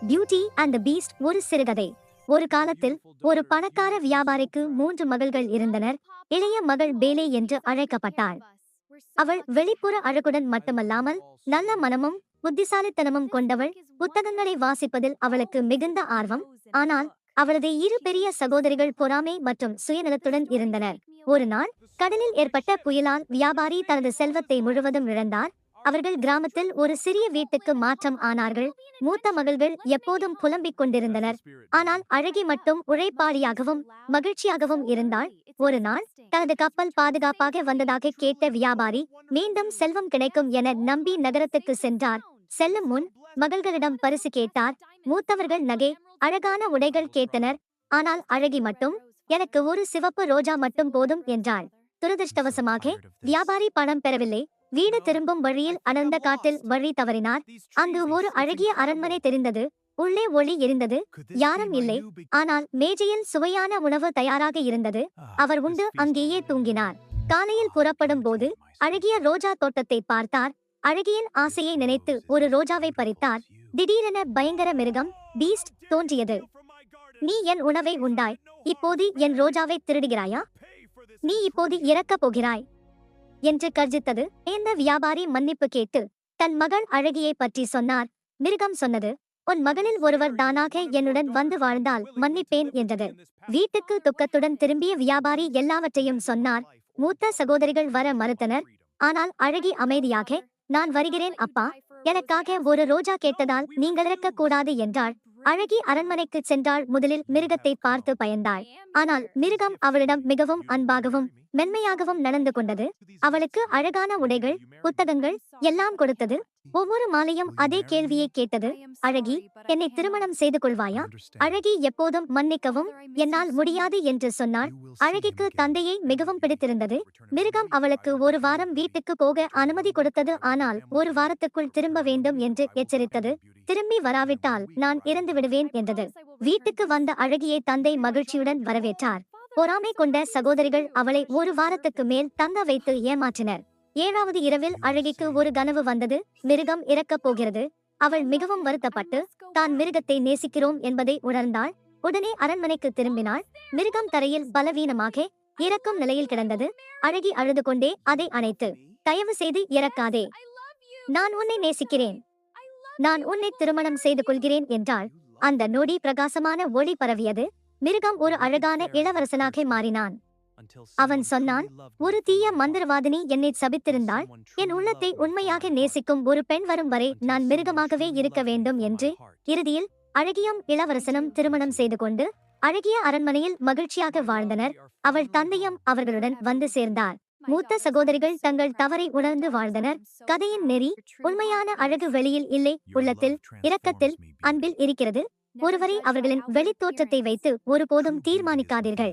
Beauty and the Beast ஒரு சிறுகதை. ஒரு காலத்தில் ஒரு பணக்கார வியாபாரிக்கு 3 மகள்கள் இருந்தனர். இளைய மகள் பேலே என்று அழைக்கப்பட்டாள். அவள் வெளிப்புற அழகுடன் மட்டுமல்லாமல் நல்ல மனமும் புத்திசாலித்தனமும் கொண்டவள். புத்தகங்களை வாசிப்பதில் அவளுக்கு மிகுந்த ஆர்வம். ஆனால் அவளது இரு பெரிய சகோதரிகள் பொறாமை மற்றும் சுயநலத்துடன் இருந்தனர். ஒரு நாள் கடலில் ஏற்பட்ட புயலால் வியாபாரி தனது செல்வத்தை முழுவதும் இழந்தார். அவர்கள் கிராமத்தில் ஒரு சிறிய வீட்டுக்கு மாற்றம் ஆனார்கள். மூத்த மகள்கள் எப்போதும் புலம்பிக் கொண்டிருந்தனர். ஆனால் அழகி மட்டும் உழைப்பாளியாகவும் மகிழ்ச்சியாகவும் இருந்தாள். ஒரு நாள் தனது கப்பல் பாதுகாப்பாக வந்ததாக கேட்ட வியாபாரி மீண்டும் செல்வம் கிடைக்கும் என நம்பி நகரத்துக்கு சென்றார். செல்லும் முன் மகள்களிடம் பரிசு கேட்டார். மூத்தவர்கள் நகை, அழகான உடைகள் கேட்டனர். ஆனால் அழகி மட்டும், எனக்கு ஒரு சிவப்பு ரோஜா மட்டும் போதும் என்றாள். துரதிர்ஷ்டவசமாக வியாபாரி பணம் பெறவில்லை. வீடு திரும்பும் வழியில் அடர்ந்த காட்டில் வழி தவறினார். அங்கு ஒரு அழகிய அரண்மனை தெரிந்தது. உள்ளே ஒளி எரிந்தது. யாரும் இல்லை. ஆனால் மேஜையில் சுவையான உணவு தயாராக இருந்தது. அவர் உண்டு அங்கேயே தூங்கினார். காலையில் புறப்படும் போது அழகிய ரோஜா தோட்டத்தை பார்த்தார். அழகியின் ஆசையை நினைத்து ஒரு ரோஜாவை பறித்தார். திடீரென பயங்கர மிருகம் பீஸ்ட் தோன்றியது. நீ என் உணவை உண்டாய், இப்போது என் ரோஜாவை திருடுகிறாயா? நீ இப்போது இறக்கப் போகிறாய் என்று கர்ஜித்தது. இந்த வியாபாரி மன்னிப்பு கேட்டு தன் மகள் அழகியை பற்றி சொன்னார். மிருகம் சொன்னது, உன் மகளில் ஒருவர் தானாக என்னுடன் வந்து வாழ்ந்தால் மன்னிப்பேன் என்றது. வீட்டுக்கு துக்கத்துடன் திரும்பிய வியாபாரி எல்லாவற்றையும் சொன்னார். மூத்த சகோதரிகள் வர மறுத்தனர். ஆனால் அழகி அமைதியாக, நான் வருகிறேன் அப்பா, எனக்காக ஒரு ரோஜா கேட்டதால் நீங்கள் இறக்கக் கூடாது என்றாள். அழகி அரண்மனைக்கு சென்றாள். முதலில் மிருகத்தை பார்த்து பயந்தாள். ஆனால் மிருகம் அவளிடம் மிகவும் அன்பாகவும் மென்மையாகவும் நடந்து கொண்டது. அவளுக்கு அழகான உடைகள், புத்தகங்கள் எல்லாம் கொடுத்தது. ஒவ்வொரு மாலையும் அதே கேள்வியை கேட்டது, அழகி, என்னை திருமணம் செய்து கொள்வாயா? அழகி எப்போதும் மன்னிக்கவும் என்னால் முடியாது என்று சொன்னாள். அழகிக்கு தந்தையை மிகவும் பிடித்திருந்தது. மிருகம் அவளுக்கு ஒரு வாரம் வீட்டுக்கு போக அனுமதி கொடுத்தது. ஆனால் ஒரு வாரத்துக்குள் திரும்ப வேண்டும் என்று எச்சரித்தது. திரும்பி வராவிட்டால் நான் இறந்து விடுவேன் என்றது. வீட்டுக்கு வந்த அழகியை தந்தை மகிழ்ச்சியுடன் வரவேற்றார். பொறாமை கொண்ட சகோதரிகள் அவளை ஒரு வாரத்துக்கு மேல் தங்க வைத்து ஏமாற்றினர். 7வது இரவில் அழகிக்கு ஒரு கனவு வந்தது. மிருகம் இறக்கப் போகிறது. அவள் மிகவும் வருத்தப்பட்டு தான் மிருகத்தை நேசிக்கிறோம் என்பதை உணர்ந்தாள். உடனே அரண்மனைக்கு திரும்பினாள். மிருகம் தரையில் பலவீனமாக இறக்கும் நிலையில் கிடந்தது. அழகி அழுது கொண்டே அதை அணைத்து, தயவு செய்து இறக்காதே, நான் உன்னை நேசிக்கிறேன், நான் உன்னை திருமணம் செய்து கொள்கிறேன் என்றாள். அந்த நொடி பிரகாசமான ஒளி பரவியது. மிருகம் ஒரு அழகான இளவரசனாக மாறினான். அவன் சொன்னான், ஒரு தீய மந்திரவாதினி என்னை சபித்திருந்தாள். என் உள்ளத்தை உண்மையாக நேசிக்கும் ஒரு பெண் வரும் வரை நான் மிருகமாகவே இருக்க வேண்டும் என்று. இறுதியில் அழகியும் இளவரசனும் திருமணம் செய்து கொண்டு அழகிய அரண்மனையில் மகிழ்ச்சியாக வாழ்ந்தனர். அவள் தந்தையும் அவர்களுடன் வந்து சேர்ந்தார். மூத்த சகோதரிகள் தங்கள் தவறை உணர்ந்து வாழ்ந்தனர். கதையின் நெறி, உண்மையான அழகு வெளியில் இல்லை, உள்ளத்தில், இரக்கத்தில், அன்பில் இருக்கிறது. ஒருவரை அவர்களின் வெளித்தோற்றத்தை வைத்து ஒருபோதும் தீர்மானிக்காதீர்கள்.